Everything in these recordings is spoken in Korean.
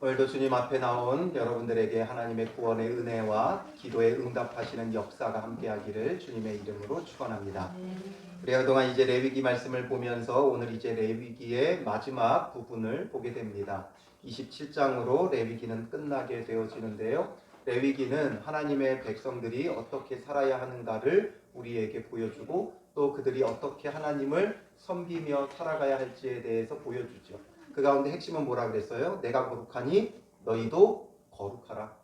오늘도 주님 앞에 나온 여러분들에게 하나님의 구원의 은혜와 기도에 응답하시는 역사가 함께하기를 주님의 이름으로 축원합니다. 우리가 그동안 이제 레위기 말씀을 보면서 오늘 이제 레위기의 마지막 부분을 보게 됩니다. 27장으로 레위기는 끝나게 되어지는데요. 레위기는 하나님의 백성들이 어떻게 살아야 하는가를 우리에게 보여주고 또 그들이 어떻게 하나님을 섬기며 살아가야 할지에 대해서 보여주죠. 그 가운데 핵심은 뭐라 그랬어요? 내가 거룩하니 너희도 거룩하라.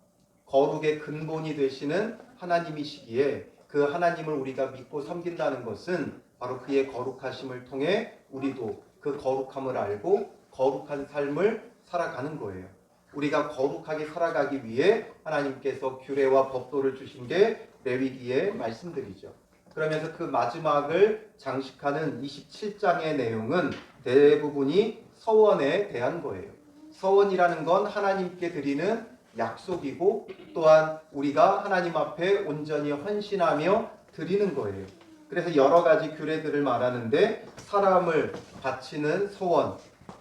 거룩의 근본이 되시는 하나님이시기에 그 하나님을 우리가 믿고 섬긴다는 것은 바로 그의 거룩하심을 통해 우리도 그 거룩함을 알고 거룩한 삶을 살아가는 거예요. 우리가 거룩하게 살아가기 위해 하나님께서 규례와 법도를 주신 게 레위기의 말씀들이죠. 그러면서 그 마지막을 장식하는 27장의 내용은 대부분이 서원에 대한 거예요. 서원이라는 건 하나님께 드리는 약속이고 또한 우리가 하나님 앞에 온전히 헌신하며 드리는 거예요. 그래서 여러 가지 규례들을 말하는데 사람을 바치는 서원,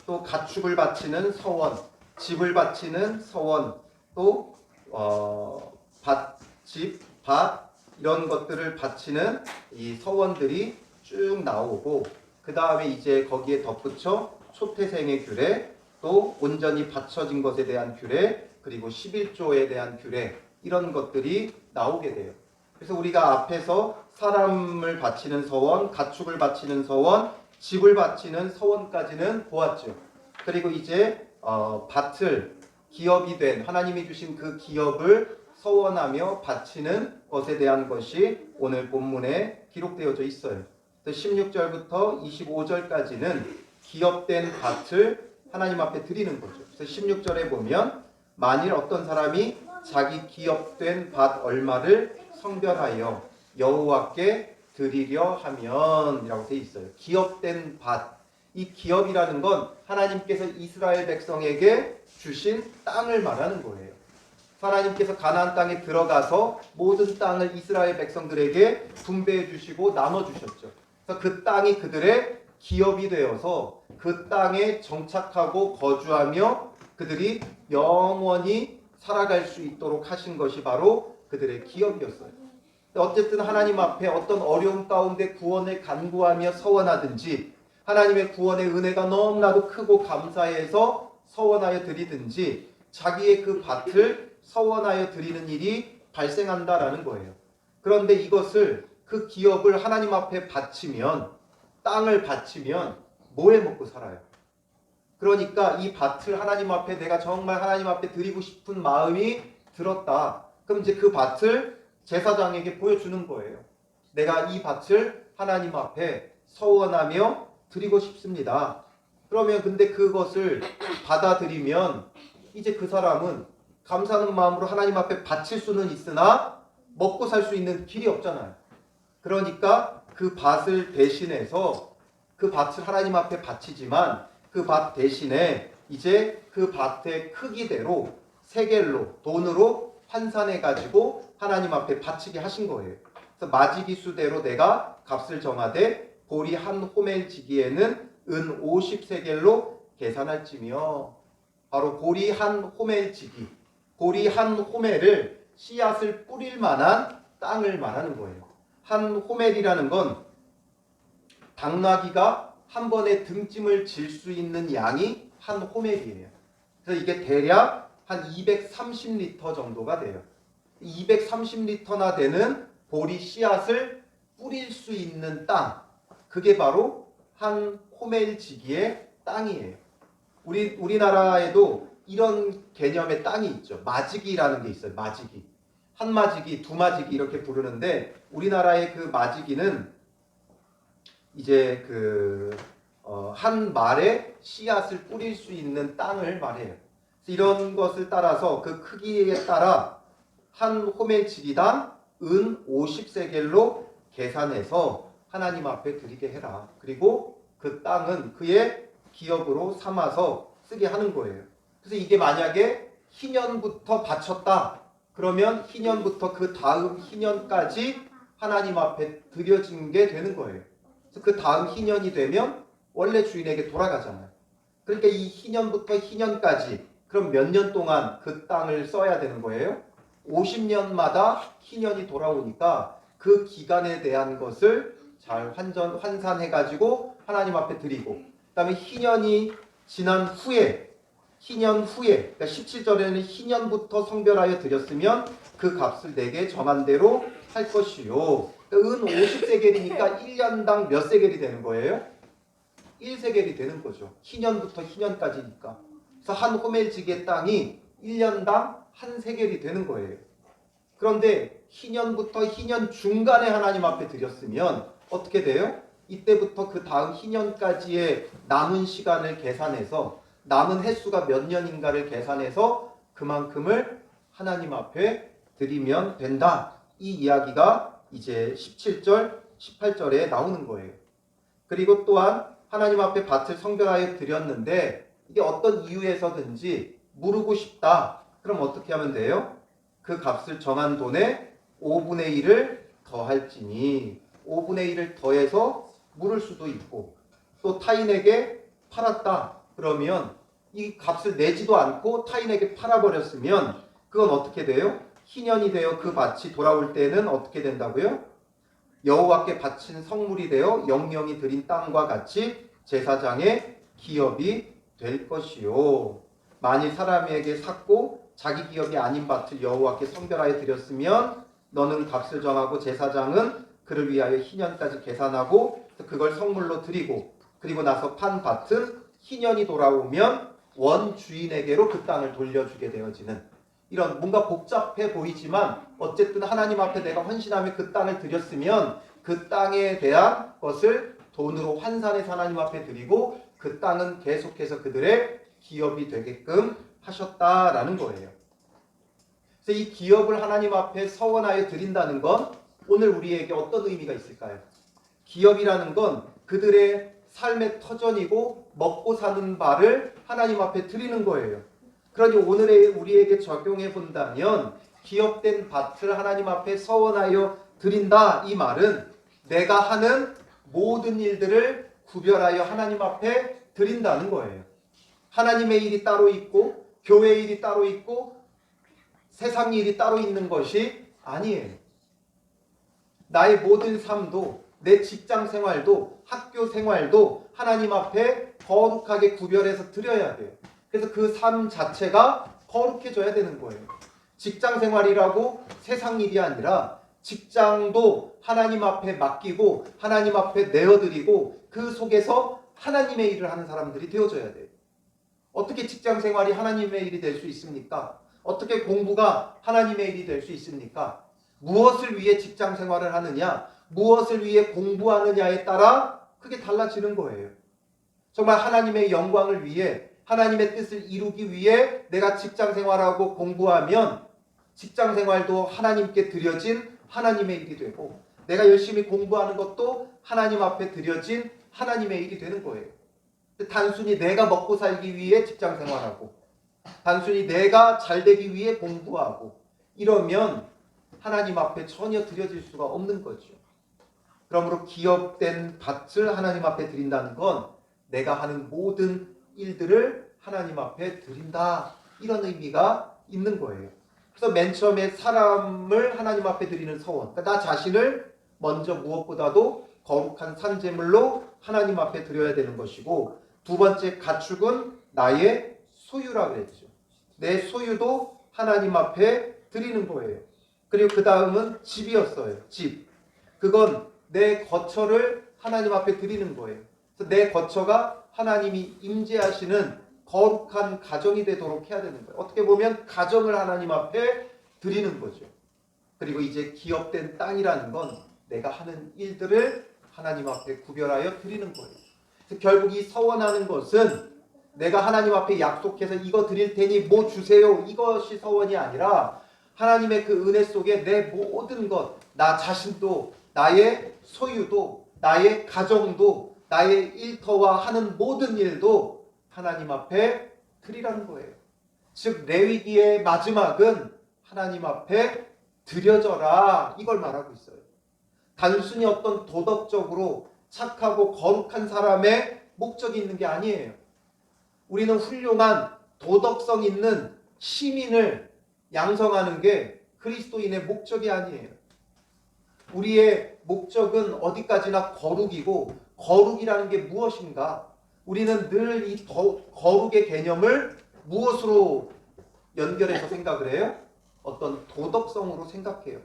또 가축을 바치는 서원, 집을 바치는 서원, 또 집, 밭 이런 것들을 바치는 이 서원들이 쭉 나오고 그 다음에 이제 거기에 덧붙여 초태생의 규례, 또 온전히 바쳐진 것에 대한 규례, 그리고 11조에 대한 규례 이런 것들이 나오게 돼요. 그래서 우리가 앞에서 사람을 바치는 서원, 가축을 바치는 서원, 집을 바치는 서원까지는 보았죠. 그리고 이제 밭을 기업이 된 하나님이 주신 그 기업을 서원하며 바치는 것에 대한 것이 오늘 본문에 기록되어져 있어요. 16절부터 25절까지는 기업된 밭을 하나님 앞에 드리는 거죠. 그래서 16절에 보면 만일 어떤 사람이 자기 기업된 밭 얼마를 성별하여 여호와께 드리려 하면 이라고 되어 있어요. 기업된 밭. 이 기업이라는 건 하나님께서 이스라엘 백성에게 주신 땅을 말하는 거예요. 하나님께서 가나안 땅에 들어가서 모든 땅을 이스라엘 백성들에게 분배해 주시고 나눠 주셨죠. 그래서 그 땅이 그들의 기업이 되어서 그 땅에 정착하고 거주하며 그들이 영원히 살아갈 수 있도록 하신 것이 바로 그들의 기업이었어요. 어쨌든 하나님 앞에 어떤 어려움 가운데 구원을 간구하며 서원하든지 하나님의 구원의 은혜가 너무나도 크고 감사해서 서원하여 드리든지 자기의 그 밭을 서원하여 드리는 일이 발생한다라는 거예요. 그런데 이것을 그 기업을 하나님 앞에 바치면 땅을 바치면 뭐해 먹고 살아요? 그러니까 이 밭을 하나님 앞에 내가 정말 하나님 앞에 드리고 싶은 마음이 들었다. 그럼 이제 그 밭을 제사장에게 보여주는 거예요. 내가 이 밭을 하나님 앞에 서원하며 드리고 싶습니다. 그러면 근데 그것을 받아들이면 이제 그 사람은 감사하는 마음으로 하나님 앞에 바칠 수는 있으나 먹고 살 수 있는 길이 없잖아요. 그러니까 그 밭을 대신해서 그 밭을 하나님 앞에 바치지만 그 밭 대신에 이제 그 밭의 크기대로 세겔로 돈으로 환산해 가지고 하나님 앞에 바치게 하신 거예요. 그래서 마지기 수대로 내가 값을 정하되 보리 한 호멜 지기에는 은 50세겔로 계산할지며 바로 보리 한 호멜 지기, 보리 한 호멜을 씨앗을 뿌릴 만한 땅을 말하는 거예요. 한 호멜이라는 건 당나귀가 한 번에 등짐을 질 수 있는 양이 한 호멜이에요. 그래서 이게 대략 한 230리터 정도가 돼요. 230리터나 되는 보리 씨앗을 뿌릴 수 있는 땅, 그게 바로 한 호멜지기의 땅이에요. 우리나라에도 이런 개념의 땅이 있죠. 마지기라는 게 있어요. 마지기. 한 마지기, 두 마지기 이렇게 부르는데 우리나라의 그 마지기는 이제 한 말에 씨앗을 뿌릴 수 있는 땅을 말해요. 이런 것을 따라서 그 크기에 따라 한 호멜지기당 은 50세겔로 계산해서 하나님 앞에 드리게 해라. 그리고 그 땅은 그의 기업으로 삼아서 쓰게 하는 거예요. 그래서 이게 만약에 희년부터 바쳤다. 그러면 희년부터 그 다음 희년까지 하나님 앞에 드려진 게 되는 거예요. 그래서 그 다음 희년이 되면 원래 주인에게 돌아가잖아요. 그러니까 이 희년부터 희년까지 그럼 몇 년 동안 그 땅을 써야 되는 거예요? 50년마다 희년이 돌아오니까 그 기간에 대한 것을 잘 환산해가지고 하나님 앞에 드리고, 그 다음에 희년이 지난 후에, 그러니까 17절에는 희년부터 성별하여 드렸으면 그 값을 내게 정한 대로 할 것이요. 그러니까 은 50세겔이니까 1년당 몇 세겔이 되는 거예요? 1세겔이 되는 거죠. 희년부터 희년까지니까. 그래서 한 호멜지기의 땅이 1년당 한 세겔이 되는 거예요. 그런데 희년부터 희년 중간에 하나님 앞에 드렸으면 어떻게 돼요? 이때부터 그 다음 희년까지의 남은 시간을 계산해서, 남은 횟수가 몇 년인가를 계산해서 그만큼을 하나님 앞에 드리면 된다. 이 이야기가 이제 17절, 18절에 나오는 거예요. 그리고 또한 하나님 앞에 밭을 성별하여 드렸는데 이게 어떤 이유에서든지 무르고 싶다. 그럼 어떻게 하면 돼요? 그 값을 정한 돈에 5분의 1을 더할지니, 5분의 1을 더해서 물을 수도 있고, 또 타인에게 팔았다. 그러면 이 값을 내지도 않고 타인에게 팔아버렸으면 그건 어떻게 돼요? 희년이 되어 그 밭이 돌아올 때는 어떻게 된다고요? 여호와께 바친 성물이 되어 영영이 드린 땅과 같이 제사장의 기업이 될 것이요. 만일 사람에게 샀고 자기 기업이 아닌 밭을 여호와께 성별하여 드렸으면 너는 값을 정하고 제사장은 그를 위하여 희년까지 계산하고 그걸 성물로 드리고, 그리고 나서 판 밭은 희년이 돌아오면 원 주인에게로 그 땅을 돌려주게 되어지는, 이런 뭔가 복잡해 보이지만 어쨌든 하나님 앞에 내가 헌신하며 그 땅을 드렸으면 그 땅에 대한 것을 돈으로 환산해서 하나님 앞에 드리고 그 땅은 계속해서 그들의 기업이 되게끔 하셨다라는 거예요. 그래서 이 기업을 하나님 앞에 서원하여 드린다는 건 오늘 우리에게 어떤 의미가 있을까요? 기업이라는 건 그들의 삶의 터전이고 먹고 사는 바를 하나님 앞에 드리는 거예요. 그러니 오늘의 우리에게 적용해 본다면 기업된 밭을 하나님 앞에 서원하여 드린다, 이 말은 내가 하는 모든 일들을 구별하여 하나님 앞에 드린다는 거예요. 하나님의 일이 따로 있고 교회 일이 따로 있고 세상 일이 따로 있는 것이 아니에요. 나의 모든 삶도, 내 직장 생활도, 학교 생활도 하나님 앞에 거룩하게 구별해서 드려야 돼요. 그래서 그 삶 자체가 거룩해져야 되는 거예요. 직장 생활이라고 세상 일이 아니라 직장도 하나님 앞에 맡기고 하나님 앞에 내어드리고 그 속에서 하나님의 일을 하는 사람들이 되어져야 돼요. 어떻게 직장 생활이 하나님의 일이 될 수 있습니까? 어떻게 공부가 하나님의 일이 될 수 있습니까? 무엇을 위해 직장 생활을 하느냐, 무엇을 위해 공부하느냐에 따라 크게 달라지는 거예요. 정말 하나님의 영광을 위해, 하나님의 뜻을 이루기 위해 내가 직장 생활하고 공부하면 직장 생활도 하나님께 드려진 하나님의 일이 되고, 내가 열심히 공부하는 것도 하나님 앞에 드려진 하나님의 일이 되는 거예요. 단순히 내가 먹고 살기 위해 직장 생활하고 단순히 내가 잘 되기 위해 공부하고 이러면 하나님 앞에 전혀 드려질 수가 없는 거죠. 그러므로 기업된 밭을 하나님 앞에 드린다는 건 내가 하는 모든 일들을 하나님 앞에 드린다, 이런 의미가 있는 거예요. 그래서 맨 처음에 사람을 하나님 앞에 드리는 서원, 그러니까 나 자신을 먼저 무엇보다도 거룩한 산제물로 하나님 앞에 드려야 되는 것이고, 두 번째 가축은 나의 소유라고 했죠. 내 소유도 하나님 앞에 드리는 거예요. 그리고 그 다음은 집이었어요. 집. 그건 내 거처를 하나님 앞에 드리는 거예요. 그래서 내 거처가 하나님이 임재하시는 거룩한 가정이 되도록 해야 되는 거예요. 어떻게 보면 가정을 하나님 앞에 드리는 거죠. 그리고 이제 기업된 땅이라는 건 내가 하는 일들을 하나님 앞에 구별하여 드리는 거예요. 그래서 결국 이 서원하는 것은 내가 하나님 앞에 약속해서 이거 드릴 테니 뭐 주세요, 이것이 서원이 아니라 하나님의 그 은혜 속에 내 모든 것, 나 자신도, 나의 소유도, 나의 가정도, 나의 일터와 하는 모든 일도 하나님 앞에 드리라는 거예요. 즉 레위기의 마지막은 하나님 앞에 드려져라, 이걸 말하고 있어요. 단순히 어떤 도덕적으로 착하고 거룩한 사람의 목적이 있는 게 아니에요. 우리는 훌륭한 도덕성 있는 시민을 양성하는 게 그리스도인의 목적이 아니에요. 우리의 목적은 어디까지나 거룩이고, 거룩이라는 게 무엇인가? 우리는 늘 이 거룩의 개념을 무엇으로 연결해서 생각을 해요? 어떤 도덕성으로 생각해요.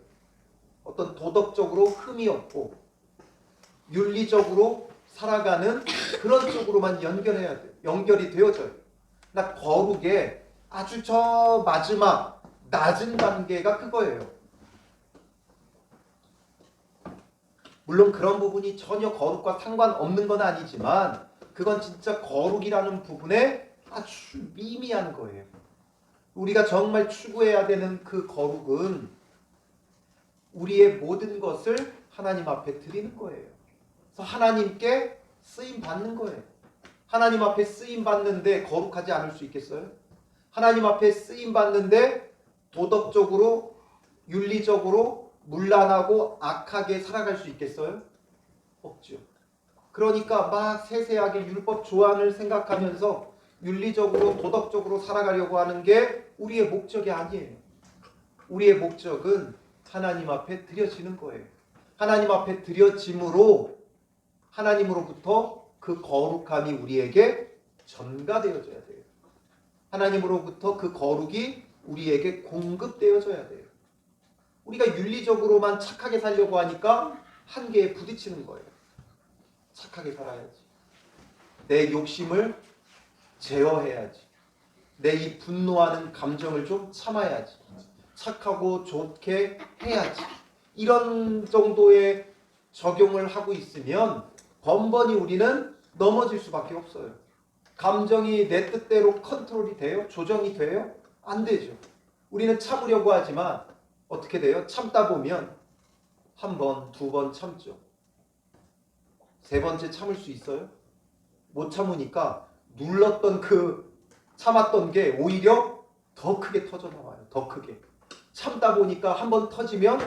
어떤 도덕적으로 흠이 없고 윤리적으로 살아가는 그런 쪽으로만 연결해야 돼요. 연결이 되어져요. 그러나 거룩의 아주 저 마지막 낮은 단계가 그거예요. 물론 그런 부분이 전혀 거룩과 상관없는 건 아니지만 그건 진짜 거룩이라는 부분에 아주 미미한 거예요. 우리가 정말 추구해야 되는 그 거룩은 우리의 모든 것을 하나님 앞에 드리는 거예요. 그래서 하나님께 쓰임 받는 거예요. 하나님 앞에 쓰임 받는데 거룩하지 않을 수 있겠어요? 하나님 앞에 쓰임 받는데 도덕적으로 윤리적으로 문란하고 악하게 살아갈 수 있겠어요? 없죠. 그러니까 막 세세하게 율법 조항을 생각하면서 윤리적으로 도덕적으로 살아가려고 하는 게 우리의 목적이 아니에요. 우리의 목적은 하나님 앞에 드려지는 거예요. 하나님 앞에 드려짐으로 하나님으로부터 그 거룩함이 우리에게 전가되어져야 돼요. 하나님으로부터 그 거룩이 우리에게 공급되어져야 돼요. 우리가 윤리적으로만 착하게 살려고 하니까 한계에 부딪히는 거예요. 착하게 살아야지. 내 욕심을 제어해야지. 내 이 분노하는 감정을 좀 참아야지. 착하고 좋게 해야지. 이런 정도의 적용을 하고 있으면 번번이 우리는 넘어질 수밖에 없어요. 감정이 내 뜻대로 컨트롤이 돼요? 조정이 돼요? 안 되죠. 우리는 참으려고 하지만 어떻게 돼요? 참다 보면 한 번, 두 번 참죠. 세 번째 참을 수 있어요? 못 참으니까 눌렀던 참았던 게 오히려 더 크게 터져나와요. 더 크게. 참다 보니까 한 번 터지면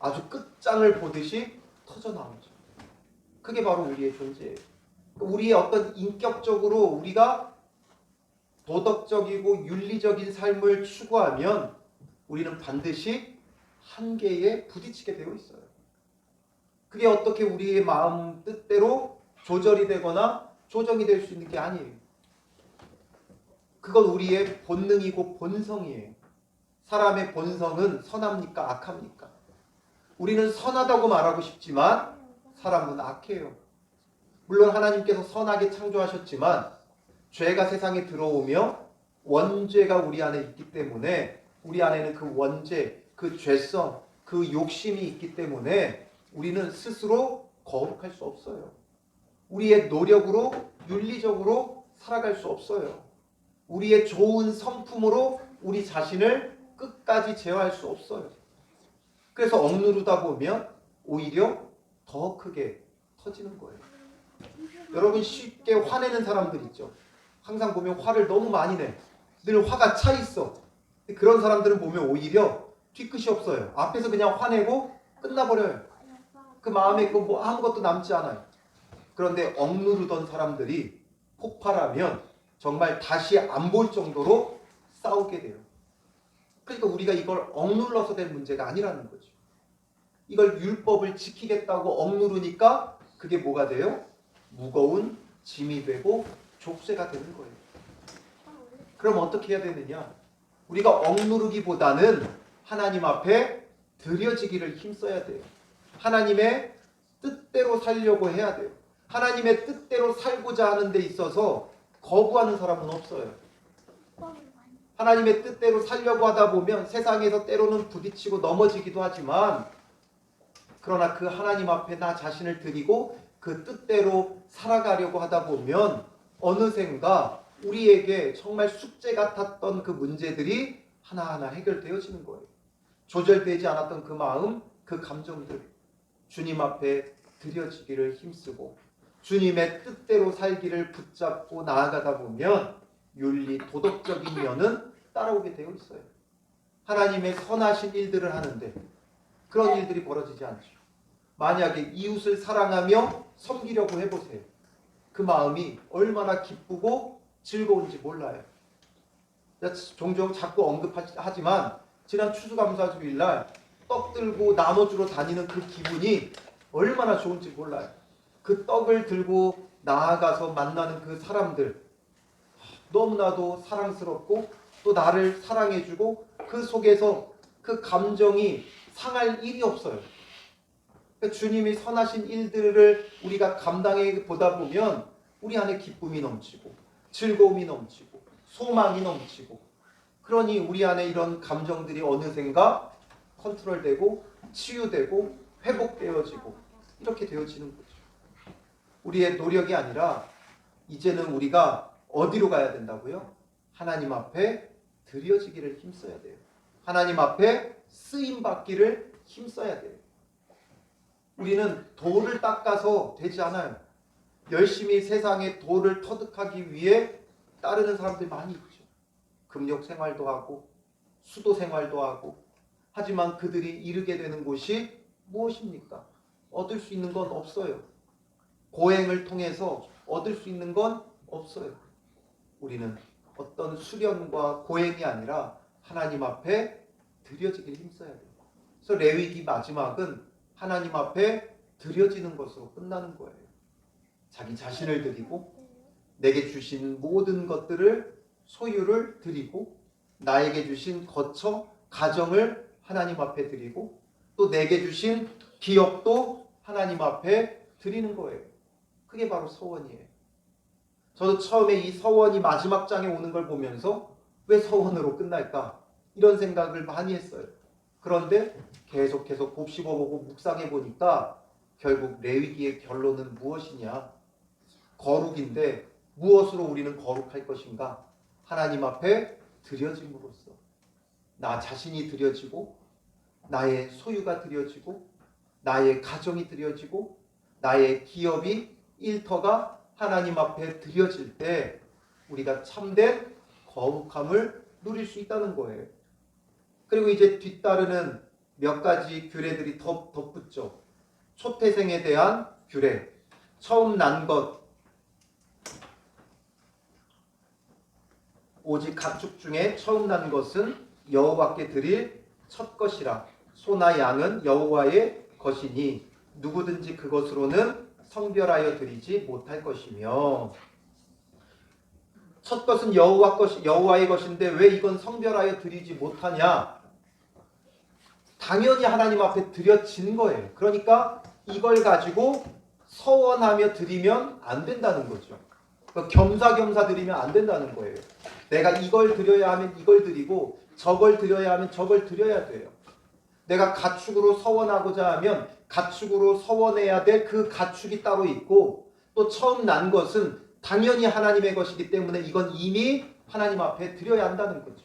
아주 끝장을 보듯이 터져나오죠. 그게 바로 우리의 존재예요. 우리의 어떤 인격적으로 우리가 도덕적이고 윤리적인 삶을 추구하면 우리는 반드시 한계에 부딪히게 되어 있어요. 그게 어떻게 우리의 마음 뜻대로 조절이 되거나 조정이 될 수 있는 게 아니에요. 그건 우리의 본능이고 본성이에요. 사람의 본성은 선합니까? 악합니까? 우리는 선하다고 말하고 싶지만 사람은 악해요. 물론 하나님께서 선하게 창조하셨지만 죄가 세상에 들어오며 원죄가 우리 안에 있기 때문에 우리 안에는 그 원죄, 그 죄성, 그 욕심이 있기 때문에 우리는 스스로 거룩할 수 없어요. 우리의 노력으로 윤리적으로 살아갈 수 없어요. 우리의 좋은 성품으로 우리 자신을 끝까지 제어할 수 없어요. 그래서 억누르다 보면 오히려 더 크게 터지는 거예요. 여러분 쉽게 화내는 사람들 있죠. 항상 보면 화를 너무 많이 내. 늘 화가 차 있어. 그런 사람들은 보면 오히려 뒤끝이 없어요. 앞에서 그냥 화내고 끝나버려요. 그 마음에 뭐 아무것도 남지 않아요. 그런데 억누르던 사람들이 폭발하면 정말 다시 안 볼 정도로 싸우게 돼요. 그러니까 우리가 이걸 억눌러서 된 문제가 아니라는 거죠. 이걸 율법을 지키겠다고 억누르니까 그게 뭐가 돼요? 무거운 짐이 되고 족쇄가 되는 거예요. 그럼 어떻게 해야 되느냐? 우리가 억누르기보다는 하나님 앞에 드려지기를 힘써야 돼요. 하나님의 뜻대로 살려고 해야 돼요. 하나님의 뜻대로 살고자 하는 데 있어서 거부하는 사람은 없어요. 하나님의 뜻대로 살려고 하다 보면 세상에서 때로는 부딪히고 넘어지기도 하지만 그러나 그 하나님 앞에 나 자신을 드리고 그 뜻대로 살아가려고 하다 보면 어느샌가 우리에게 정말 숙제 같았던 그 문제들이 하나하나 해결되어지는 거예요. 조절되지 않았던 그 마음, 그 감정들 주님 앞에 드려지기를 힘쓰고 주님의 뜻대로 살기를 붙잡고 나아가다 보면 윤리, 도덕적인 면은 따라오게 되어 있어요. 하나님의 선하신 일들을 하는데 그런 일들이 벌어지지 않죠. 만약에 이웃을 사랑하며 섬기려고 해보세요. 그 마음이 얼마나 기쁘고 즐거운지 몰라요. 종종 자꾸 언급하지만 지난 추수감사주일 날 떡 들고 나눠주러 다니는 그 기분이 얼마나 좋은지 몰라요. 그 떡을 들고 나아가서 만나는 그 사람들 너무나도 사랑스럽고 또 나를 사랑해주고 그 속에서 그 감정이 상할 일이 없어요. 그러니까 주님이 선하신 일들을 우리가 감당해 보다 보면 우리 안에 기쁨이 넘치고 즐거움이 넘치고 소망이 넘치고 그러니 우리 안에 이런 감정들이 어느샌가 컨트롤되고 치유되고 회복되어지고 이렇게 되어지는 거죠. 우리의 노력이 아니라 이제는 우리가 어디로 가야 된다고요? 하나님 앞에 드려지기를 힘써야 돼요. 하나님 앞에 쓰임받기를 힘써야 돼요. 우리는 도를 닦아서 되지 않아요. 열심히 세상의 도를 터득하기 위해 따르는 사람들이 많이 있죠. 금욕 생활도 하고 수도 생활도 하고 하지만 그들이 이르게 되는 곳이 무엇입니까? 얻을 수 있는 건 없어요. 고행을 통해서 얻을 수 있는 건 없어요. 우리는 어떤 수련과 고행이 아니라 하나님 앞에 드려지길 힘써야 돼요. 그래서 레위기 마지막은 하나님 앞에 드려지는 것으로 끝나는 거예요. 자기 자신을 드리고 내게 주신 모든 것들을 소유를 드리고 나에게 주신 거처, 가정을 하나님 앞에 드리고 또 내게 주신 기업도 하나님 앞에 드리는 거예요. 그게 바로 서원이에요. 저도 처음에 이 서원이 마지막 장에 오는 걸 보면서 왜 서원으로 끝날까? 이런 생각을 많이 했어요. 그런데 계속 곱씹어보고 묵상해보니까 결국 레위기의 결론은 무엇이냐? 거룩인데 무엇으로 우리는 거룩할 것인가? 하나님 앞에 드려짐으로써 나 자신이 드려지고 나의 소유가 드려지고 나의 가정이 드려지고 나의 기업이 일터가 하나님 앞에 드려질 때 우리가 참된 거룩함을 누릴 수 있다는 거예요. 그리고 이제 뒤따르는 몇 가지 규례들이 덧붙죠. 초태생에 대한 규례. 처음 난 것 오직 가축 중에 처음 난 것은 여호와께 드릴 첫 것이라. 소나 양은 여호와의 것이니 누구든지 그것으로는 성별하여 드리지 못할 것이며. 첫 것은 여호와의 것인데 왜 이건 성별하여 드리지 못하냐? 당연히 하나님 앞에 드려진 거예요. 그러니까 이걸 가지고 서원하며 드리면 안 된다는 거죠. 겸사겸사 드리면 안 된다는 거예요. 내가 이걸 드려야 하면 이걸 드리고 저걸 드려야 하면 저걸 드려야 돼요. 내가 가축으로 서원하고자 하면 가축으로 서원해야 될 그 가축이 따로 있고 또 처음 난 것은 당연히 하나님의 것이기 때문에 이건 이미 하나님 앞에 드려야 한다는 거죠.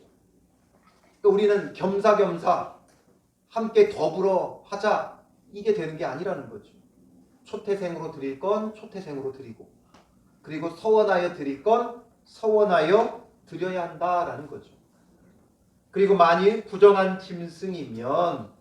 그러니까 우리는 겸사겸사 함께 더불어 하자 이게 되는 게 아니라는 거죠. 초태생으로 드릴 건 초태생으로 드리고 그리고 서원하여 드릴 건 서원하여 드려야 한다라는 거죠. 그리고 만일 부정한 짐승이면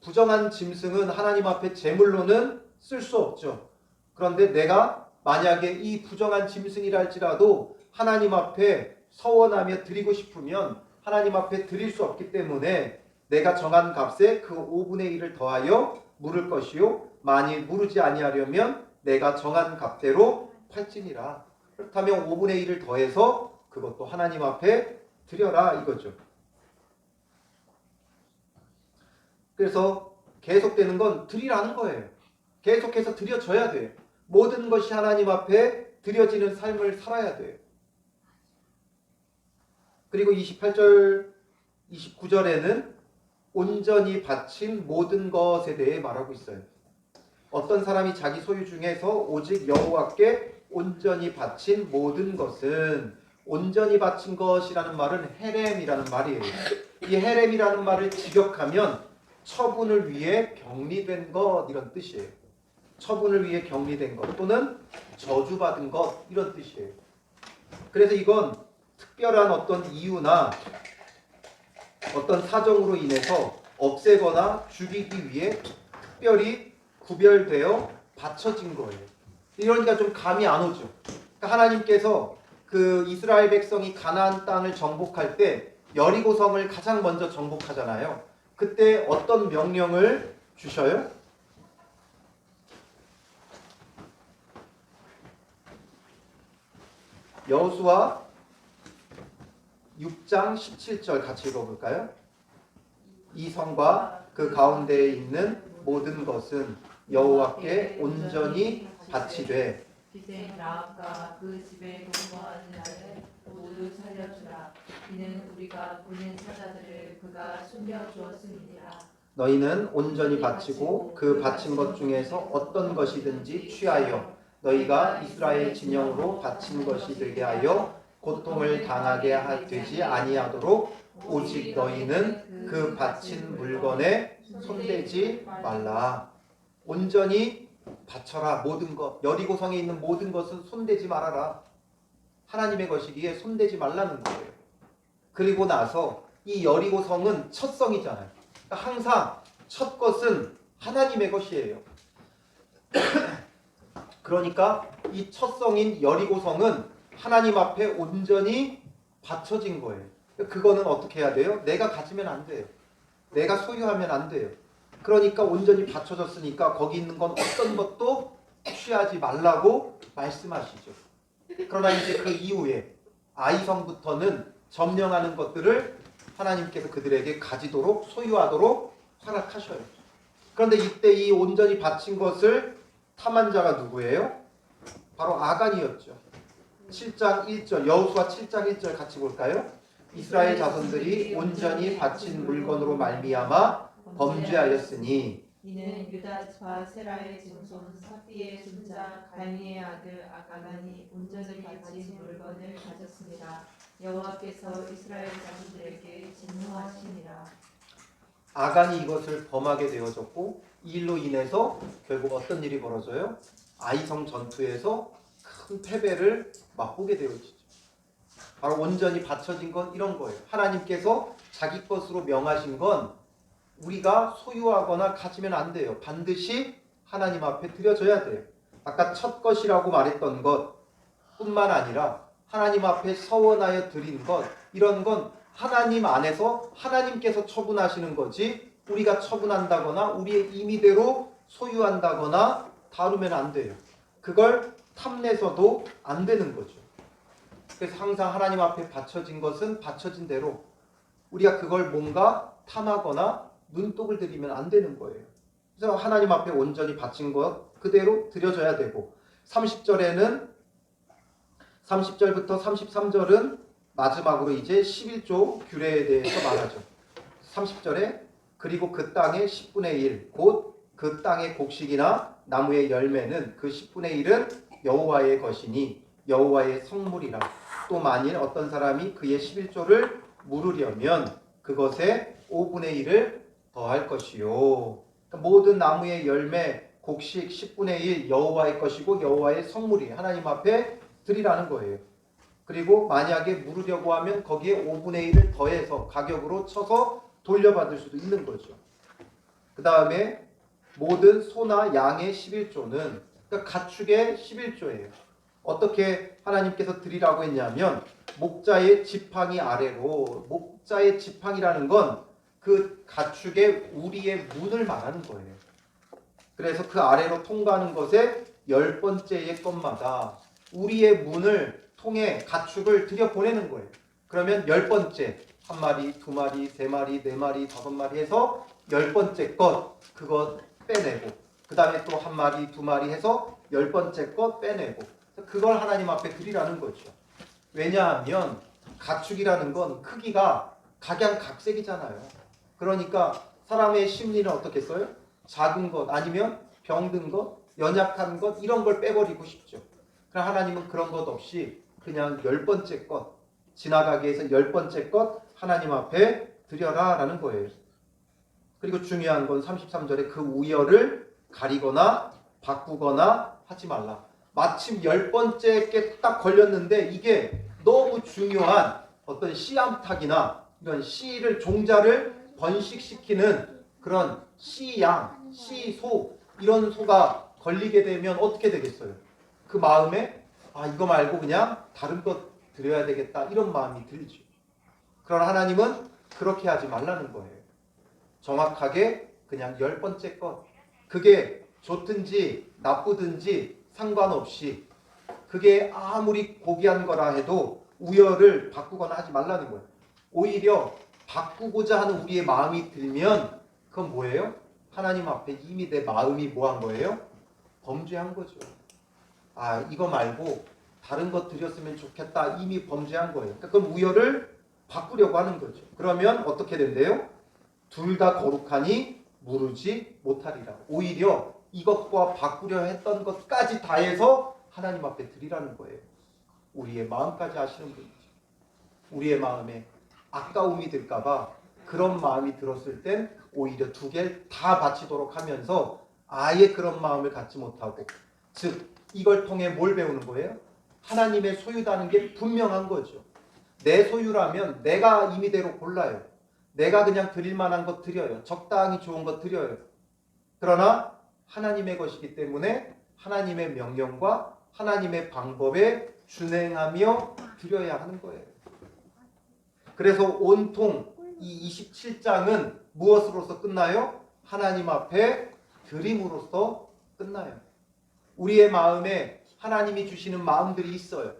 부정한 짐승은 하나님 앞에 제물로는 쓸 수 없죠. 그런데 내가 만약에 이 부정한 짐승이라 할지라도 하나님 앞에 서원하며 드리고 싶으면 하나님 앞에 드릴 수 없기 때문에 내가 정한 값에 그 5분의 1을 더하여 물을 것이요 만일 무르지 아니하려면 내가 정한 값대로 팔지니라. 그렇다면 5분의 1을 더해서 그것도 하나님 앞에 드려라 이거죠. 그래서 계속되는 건 드리라는 거예요. 계속해서 드려져야 돼요. 모든 것이 하나님 앞에 드려지는 삶을 살아야 돼요. 그리고 28절, 29절에는 온전히 바친 모든 것에 대해 말하고 있어요. 어떤 사람이 자기 소유 중에서 오직 여호와께 온전히 바친 모든 것은 온전히 바친 것이라는 말은 헤렘이라는 말이에요. 이 헤렘이라는 말을 직역하면 처분을 위해 격리된 것 이런 뜻이에요. 처분을 위해 격리된 것 또는 저주받은 것 이런 뜻이에요. 그래서 이건 특별한 어떤 이유나 어떤 사정으로 인해서 없애거나 죽이기 위해 특별히 구별되어 바쳐진 거예요. 이러니까 좀 감이 안 오죠. 그러니까 하나님께서 그 이스라엘 백성이 가나안 땅을 정복할 때 여리고성을 가장 먼저 정복하잖아요. 그때 어떤 명령을 주셔요? 여호수아 6장 17절 같이 읽어볼까요? 이 성과 그 가운데에 있는 모든 것은 여호와께 온전히 바치되 기생 라합과 그 집에 동거하는 자를 모두 살려주라. 이는 우리가 보낸 사자들을 그가 숨겨 주었음이니라. 너희는 온전히 바치고 그 바친 것 중에서 어떤 것이든지 취하여 너희가 이스라엘 진영으로 바친 것이 되게 하여 고통을 당하게 되지 아니하도록 오직 너희는 그 바친 물건에 손대지 말라. 온전히 바쳐라. 모든 것, 여리고성에 있는 모든 것은 손대지 말아라. 하나님의 것이기에 손대지 말라는 거예요. 그리고 나서 이 여리고성은 첫 성이잖아요. 그러니까 항상 첫 것은 하나님의 것이에요. 그러니까 이 첫 성인 여리고성은 하나님 앞에 온전히 바쳐진 거예요. 그거는 어떻게 해야 돼요? 내가 가지면 안 돼요. 내가 소유하면 안 돼요. 그러니까 온전히 바쳐졌으니까 거기 있는 건 어떤 것도 취하지 말라고 말씀하시죠. 그러나 이제 그 이후에 아이성부터는 점령하는 것들을 하나님께서 그들에게 가지도록 소유하도록 허락하셔요. 그런데 이때 이 온전히 바친 것을 탐한 자가 누구예요? 바로 아간이었죠. 7장 1절 여호수아 7장 1절 같이 볼까요? 이스라엘 자손들이 온전히 바친 물건으로 말미암아 범죄하였으니 이는 유다 지파 세라의 증손 삽비의 손자 갈미의 아들 아간이 온전히 바친 물건을 가졌습니다. 여호와께서 이스라엘 자손들에게 진노하시니라. 아간이 이것을 범하게 되어졌고 이 일로 인해서 결국 어떤 일이 벌어져요? 아이성 전투에서 큰 패배를 맛보게 되어지죠. 바로 온전히 바쳐진 건 이런 거예요. 하나님께서 자기 것으로 명하신 건 우리가 소유하거나 가지면 안 돼요. 반드시 하나님 앞에 드려져야 돼요. 아까 첫 것이라고 말했던 것 뿐만 아니라 하나님 앞에 서원하여 드린 것, 이런 건 하나님 안에서 하나님께서 처분하시는 거지 우리가 처분한다거나 우리의 임의대로 소유한다거나 다루면 안 돼요. 그걸 탐내서도 안 되는 거죠. 그래서 항상 하나님 앞에 바쳐진 것은 바쳐진 대로 우리가 그걸 뭔가 탐하거나 눈독을 들이면 안 되는 거예요. 그래서 하나님 앞에 온전히 바친 것 그대로 드려져야 되고 30절부터 33절은 마지막으로 이제 11조 규례에 대해서 말하죠. 30절에 그리고 그 땅의 10분의 1 곧 그 땅의 곡식이나 나무의 열매는 그 10분의 1은 여호와의 것이니 여호와의 성물이라. 또 만일 어떤 사람이 그의 11조를 물으려면 그것에 5분의 1을 더할 것이요. 그러니까 모든 나무의 열매, 곡식 10분의 1 여호와의 것이고 여호와의 성물이 하나님 앞에 드리라는 거예요. 그리고 만약에 물으려고 하면 거기에 5분의 1을 더해서 가격으로 쳐서 돌려받을 수도 있는 거죠. 그 다음에 모든 소나 양의 11조는 그러니까 가축의 11조예요. 어떻게 하나님께서 드리라고 했냐면 목자의 지팡이 아래로, 목자의 지팡이라는 건 그 가축의 우리의 문을 말하는 거예요. 그래서 그 아래로 통과하는 것에 10번째의 것마다 우리의 문을 통해 가축을 들여보내는 거예요. 그러면 10번째, 1마리, 2마리, 3마리, 4마리, 5마리 해서 10번째 것 그것 빼내고 그 다음에 또 1마리, 2마리 해서 10번째 것 빼내고 그걸 하나님 앞에 드리라는 거죠. 왜냐하면 가축이라는 건 크기가 각양각색이잖아요. 그러니까 사람의 심리는 어떻겠어요? 작은 것 아니면 병든 것, 연약한 것 이런 걸 빼버리고 싶죠. 그럼 하나님은 그런 것 없이 그냥 10번째 것, 지나가게 해서 10번째 것 하나님 앞에 드려라 라는 거예요. 그리고 중요한 건 33절에 그 우열을 가리거나 바꾸거나 하지 말라. 마침 10번째 게 딱 걸렸는데 이게 너무 중요한 어떤 씨암탉이나 이런 씨를 종자를 번식시키는 그런 씨양, 씨소 이런 소가 걸리게 되면 어떻게 되겠어요? 그 마음에 이거 말고 그냥 다른 것 드려야 되겠다 이런 마음이 들죠. 그러나 하나님은 그렇게 하지 말라는 거예요. 정확하게 그냥 10번째 것, 그게 좋든지 나쁘든지 상관없이 그게 아무리 고귀한 거라 해도 우열을 바꾸거나 하지 말라는 거예요. 오히려 바꾸고자 하는 우리의 마음이 들면 그건 뭐예요? 하나님 앞에 이미 내 마음이 뭐한 거예요? 범죄한 거죠. 아, 이거 말고 다른 것 드렸으면 좋겠다, 이미 범죄한 거예요. 그러니까 그럼 우열을 바꾸려고 하는 거죠. 그러면 어떻게 된대요? 둘 다 거룩하니 무르지 못하리라. 오히려 이것과 바꾸려 했던 것까지 다 해서 하나님 앞에 드리라는 거예요. 우리의 마음까지 아시는 분이죠. 우리의 마음에 아까움이 들까봐 그런 마음이 들었을 땐 오히려 두 개를 다 바치도록 하면서 아예 그런 마음을 갖지 못하고, 즉 이걸 통해 뭘 배우는 거예요? 하나님의 소유다는 게 분명한 거죠. 내 소유라면 내가 임의대로 골라요. 내가 그냥 드릴 만한 것 드려요. 적당히 좋은 것 드려요. 그러나 하나님의 것이기 때문에 하나님의 명령과 하나님의 방법에 준행하며 드려야 하는 거예요. 그래서 온통 이 27장은 무엇으로서 끝나요? 하나님 앞에 드림으로써 끝나요. 우리의 마음에 하나님이 주시는 마음들이 있어요.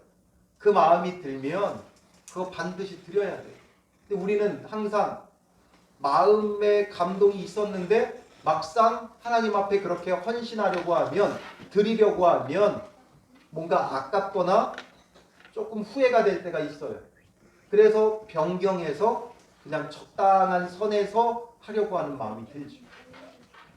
그 마음이 들면 그거 반드시 드려야 돼요. 근데 우리는 항상 마음의 감동이 있었는데 막상 하나님 앞에 그렇게 헌신하려고 하면, 드리려고 하면 뭔가 아깝거나 조금 후회가 될 때가 있어요. 그래서 변경해서 그냥 적당한 선에서 하려고 하는 마음이 들죠.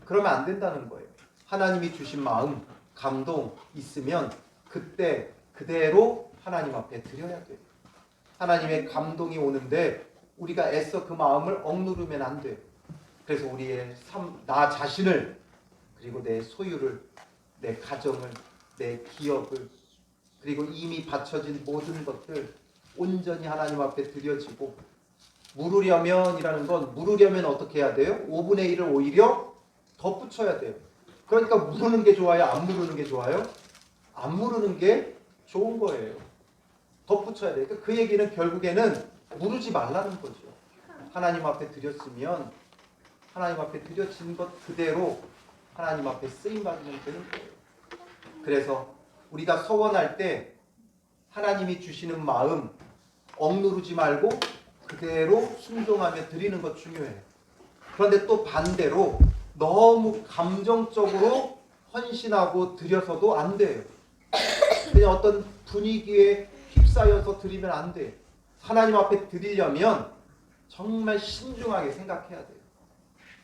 그러면 안 된다는 거예요. 하나님이 주신 마음, 감동 있으면 그때 그대로 하나님 앞에 드려야 돼요. 하나님의 감동이 오는데 우리가 애써 그 마음을 억누르면 안 돼요. 그래서 우리의 삶, 나 자신을, 그리고 내 소유를, 내 가정을, 내 기업을, 그리고 이미 바쳐진 모든 것들 온전히 하나님 앞에 드려지고, 물으려면이라는 건, 물으려면 어떻게 해야 돼요? 5분의 1을 오히려 덧붙여야 돼요. 그러니까 물으는 게 좋아요? 안 물으는 게 좋아요? 안 물으는 게 좋은 거예요. 덧붙여야 돼요. 그러니까 그 얘기는 결국에는 물으지 말라는 거죠. 하나님 앞에 드렸으면 하나님 앞에 드려진 것 그대로 하나님 앞에 쓰임받으면 되는 거예요. 그래서 우리가 서원할 때 하나님이 주시는 마음 억누르지 말고 그대로 순종하며 드리는 것 중요해요. 그런데 또 반대로 너무 감정적으로 헌신하고 드려서도 안 돼요. 그냥 어떤 분위기에 휩싸여서 드리면 안 돼요. 하나님 앞에 드리려면 정말 신중하게 생각해야 돼요.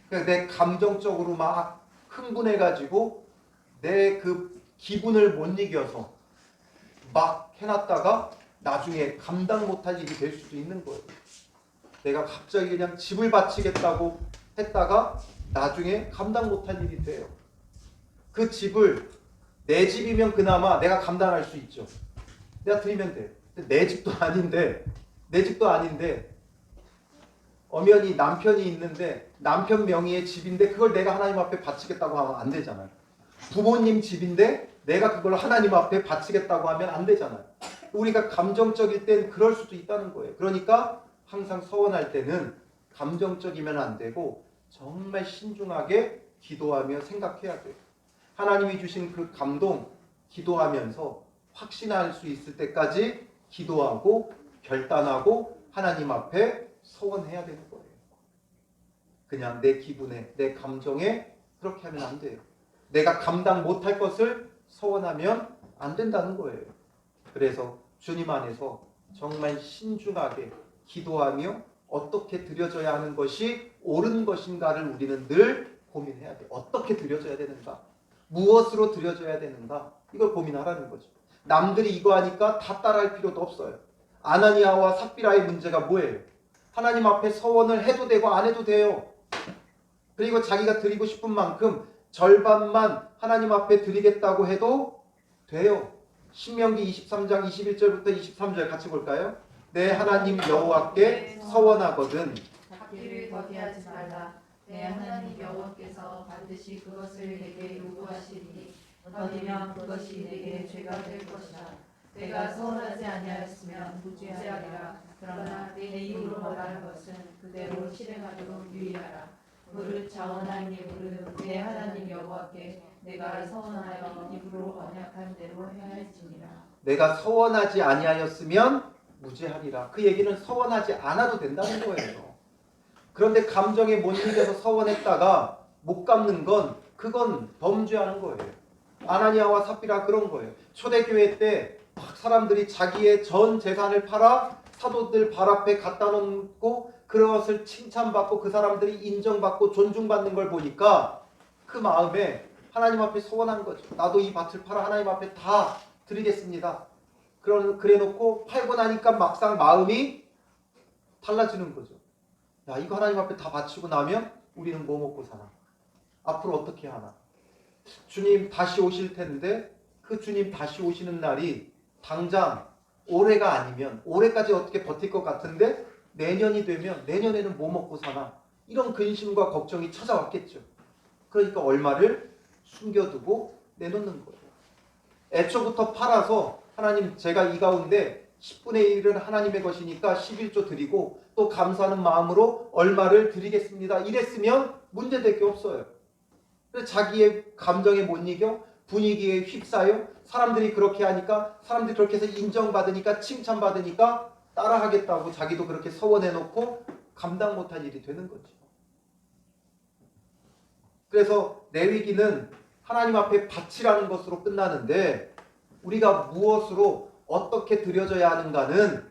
그러니까 내 감정적으로 막 흥분해가지고 내 그 기분을 못 이겨서 막 해놨다가 나중에 감당 못할 일이 될 수도 있는 거예요. 내가 갑자기 그냥 집을 바치겠다고 했다가 나중에 감당 못할 일이 돼요. 그 집을 내 집이면 그나마 내가 감당할 수 있죠. 내가 드리면 돼. 내 집도 아닌데 엄연히 남편이 있는데 남편 명의의 집인데 그걸 내가 하나님 앞에 바치겠다고 하면 안 되잖아요. 부모님 집인데 내가 그걸 하나님 앞에 바치겠다고 하면 안 되잖아요. 우리가 감정적일 땐 그럴 수도 있다는 거예요. 그러니까 항상 서원할 때는 감정적이면 안 되고 정말 신중하게 기도하며 생각해야 돼요. 하나님이 주신 그 감동 기도하면서 확신할 수 있을 때까지 기도하고 결단하고 하나님 앞에 서원해야 되는 거예요. 그냥 내 기분에, 내 감정에 그렇게 하면 안 돼요. 내가 감당 못할 것을 서원하면 안 된다는 거예요. 그래서 주님 안에서 정말 신중하게 기도하며 어떻게 드려져야 하는 것이 옳은 것인가를 우리는 늘 고민해야 돼요. 어떻게 드려져야 되는가? 무엇으로 드려져야 되는가? 이걸 고민하라는 거죠. 남들이 이거 하니까 다 따라할 필요도 없어요. 아나니아와 삽비라의 문제가 뭐예요? 하나님 앞에 서원을 해도 되고 안 해도 돼요. 그리고 자기가 드리고 싶은 만큼 절반만 하나님 앞에 드리겠다고 해도 돼요. 신명기 23장 21절부터 23절 같이 볼까요? 내 하나님 여호와께 서원하거든 갚기를 더디하지 말라. 내 하나님 여호와께서 반드시 그것을 내게 요구하시리니 더디면 그것이 내게 죄가 될 것이라. 내가 서운하지 아니하였으면 무죄하리라. 그러나 내 입으로 말하는 것은 그대로 실행하도록 유의하라. 무릇 자원하니 무릇 내 하나님 여호와께 내가 서원하여 입으로 언약한 대로 행할지니라. 내가 서원하지 아니하였으면 무죄하리라. 그 얘기는 서원하지 않아도 된다는 거예요. 그런데 감정에 못 이겨서 서원했다가 못 갚는 건 그건 범죄하는 거예요. 아나니아와 삽비라 그런 거예요. 초대교회 때 막 사람들이 자기의 전 재산을 팔아 사도들 발 앞에 갖다 놓고 그것을 칭찬받고 그 사람들이 인정받고 존중받는 걸 보니까 그 마음에 하나님 앞에 서원한 거죠. 나도 이 밭을 팔아 하나님 앞에 다 드리겠습니다. 그래 놓고 팔고 나니까 막상 마음이 달라지는 거죠. 야, 이거 하나님 앞에 다 바치고 나면 우리는 뭐 먹고 사나? 앞으로 어떻게 하나? 주님 다시 오실 텐데 그 주님 다시 오시는 날이 당장 올해가 아니면 올해까지 어떻게 버틸 것 같은데 내년이 되면 내년에는 뭐 먹고 사나? 이런 근심과 걱정이 찾아왔겠죠. 그러니까 얼마를 숨겨두고 내놓는 거예요. 애초부터 팔아서 하나님 제가 이 가운데 10분의 1은 하나님의 것이니까 11조 드리고 또 감사하는 마음으로 얼마를 드리겠습니다. 이랬으면 문제될 게 없어요. 그래서 자기의 감정에 못 이겨 분위기에 휩싸여 사람들이 그렇게 하니까 사람들이 그렇게 해서 인정받으니까 칭찬받으니까 따라하겠다고 자기도 그렇게 서원해놓고 감당 못할 일이 되는 거죠. 그래서 레위기는 하나님 앞에 바치라는 것으로 끝나는데 우리가 무엇으로 어떻게 드려져야 하는가는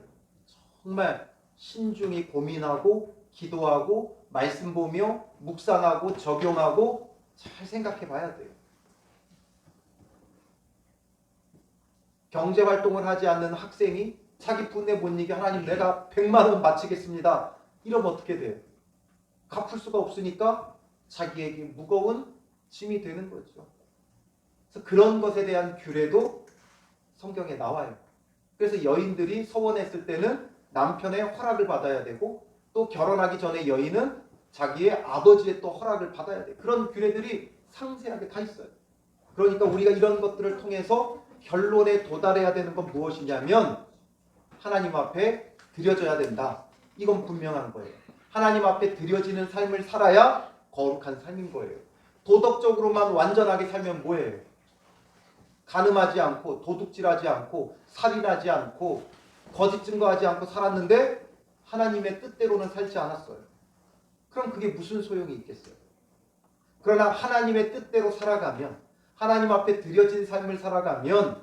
정말 신중히 고민하고 기도하고 말씀 보며 묵상하고 적용하고 잘 생각해 봐야 돼요. 경제활동을 하지 않는 학생이 자기 분에 못 이겨 하나님 내가 100만 원 바치겠습니다. 이러면 어떻게 돼요? 갚을 수가 없으니까 자기에게 무거운 짐이 되는 거죠. 그래서 그런 것에 대한 규례도 성경에 나와요. 그래서 여인들이 서원했을 때는 남편의 허락을 받아야 되고 또 결혼하기 전에 여인은 자기의 아버지의 또 허락을 받아야 돼요. 그런 규례들이 상세하게 다 있어요. 그러니까 우리가 이런 것들을 통해서 결론에 도달해야 되는 건 무엇이냐면 하나님 앞에 드려져야 된다. 이건 분명한 거예요. 하나님 앞에 드려지는 삶을 살아야 거룩한 삶인 거예요. 도덕적으로만 완전하게 살면 뭐예요? 간음하지 않고 도둑질하지 않고 살인하지 않고 거짓 증거하지 않고 살았는데 하나님의 뜻대로는 살지 않았어요. 그럼 그게 무슨 소용이 있겠어요? 그러나 하나님의 뜻대로 살아가면 하나님 앞에 드려진 삶을 살아가면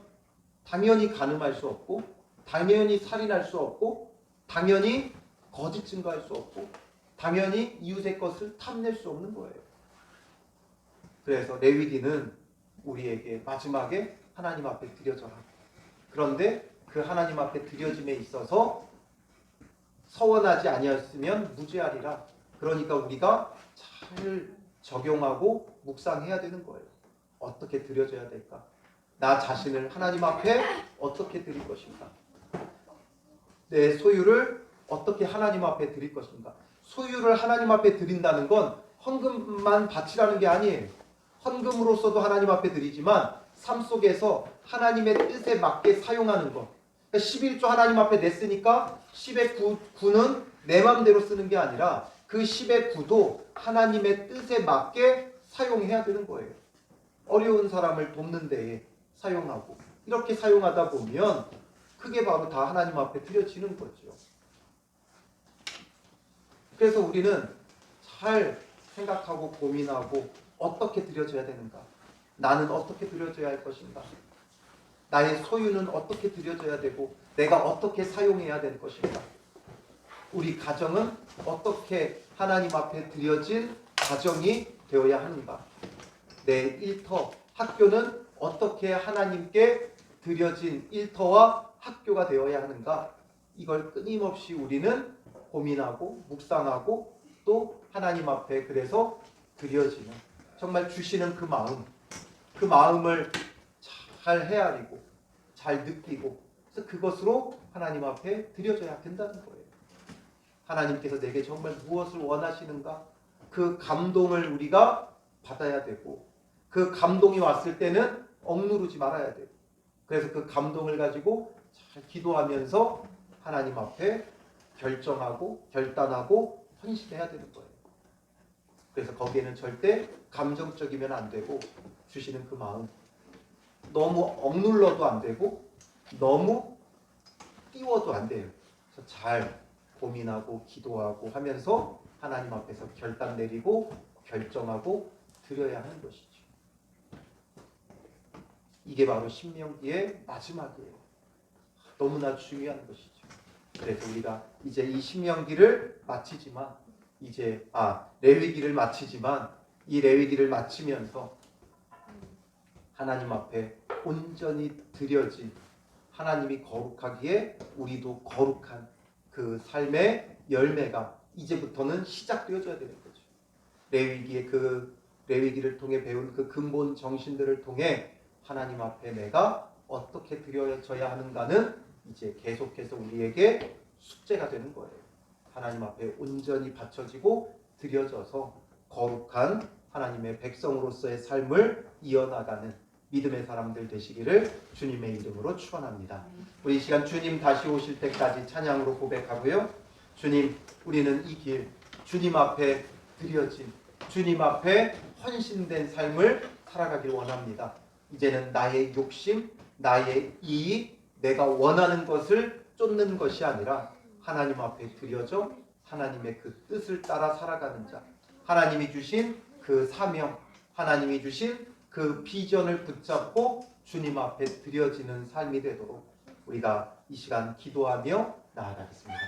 당연히 간음할 수 없고 당연히 살인할 수 없고 당연히 거짓 증거할 수 없고 당연히 이웃의 것을 탐낼 수 없는 거예요. 그래서 레위기는 우리에게 마지막에 하나님 앞에 드려져라. 그런데 그 하나님 앞에 드려짐에 있어서 서원하지 아니었으면 무죄하리라. 그러니까 우리가 잘 적용하고 묵상해야 되는 거예요. 어떻게 드려져야 될까? 나 자신을 하나님 앞에 어떻게 드릴 것인가? 내 소유를 어떻게 하나님 앞에 드릴 것인가? 소유를 하나님 앞에 드린다는 건 헌금만 바치라는 게 아니에요. 헌금으로서도 하나님 앞에 드리지만 삶 속에서 하나님의 뜻에 맞게 사용하는 것. 그러니까 11조 하나님 앞에 냈으니까 10의 9는 내 마음대로 쓰는 게 아니라 그 10의 9도 하나님의 뜻에 맞게 사용해야 되는 거예요. 어려운 사람을 돕는 데에 사용하고 이렇게 사용하다 보면 그게 바로 다 하나님 앞에 드려지는 거죠. 그래서 우리는 잘 생각하고 고민하고 어떻게 드려져야 되는가? 나는 어떻게 드려져야 할 것인가? 나의 소유는 어떻게 드려져야 되고 내가 어떻게 사용해야 될 것인가? 우리 가정은 어떻게 하나님 앞에 드려질 가정이 되어야 하는가? 내 일터, 학교는 어떻게 하나님께 드려진 일터와 학교가 되어야 하는가? 이걸 끊임없이 우리는 고민하고 묵상하고 또 하나님 앞에 그래서 드려지는 정말 주시는 그 마음을 잘 헤아리고 잘 느끼고 그래서 그것으로 하나님 앞에 드려져야 된다는 거예요. 하나님께서 내게 정말 무엇을 원하시는가? 그 감동을 우리가 받아야 되고 그 감동이 왔을 때는 억누르지 말아야 돼요. 그래서 그 감동을 가지고 잘 기도하면서 하나님 앞에 결정하고 결단하고 헌신해야 되는 거예요. 그래서 거기에는 절대 감정적이면 안 되고 주시는 그 마음 너무 억눌러도 안 되고 너무 띄워도 안 돼요. 그래서 잘 고민하고 기도하고 하면서 하나님 앞에서 결단 내리고 결정하고 드려야 하는 것이죠. 이게 바로 신명기의 마지막이에요. 너무나 중요한 것이죠. 그래서 우리가 이제 이 신명기를 마치지만 레위기를 마치지만 이 레위기를 마치면서 하나님 앞에 온전히 드려진 하나님이 거룩하기에 우리도 거룩한 그 삶의 열매가 이제부터는 시작되어져야 되는 거죠. 레위기의 그 레위기를 통해 배운 그 근본 정신들을 통해 하나님 앞에 내가 어떻게 드려져야 하는가는 이제 계속해서 우리에게 숙제가 되는 거예요. 하나님 앞에 온전히 바쳐지고 드려져서 거룩한 하나님의 백성으로서의 삶을 이어나가는 믿음의 사람들 되시기를 주님의 이름으로 축원합니다. 우리 이 시간 주님 다시 오실 때까지 찬양으로 고백하고요. 주님, 우리는 이 길 주님 앞에 드려진 주님 앞에 헌신된 삶을 살아가길 원합니다. 이제는 나의 욕심, 나의 이익, 내가 원하는 것을 쫓는 것이 아니라 하나님 앞에 드려져 하나님의 그 뜻을 따라 살아가는 자, 하나님이 주신 그 사명, 하나님이 주신 그 비전을 붙잡고 주님 앞에 드려지는 삶이 되도록 우리가 이 시간 기도하며 나아가겠습니다.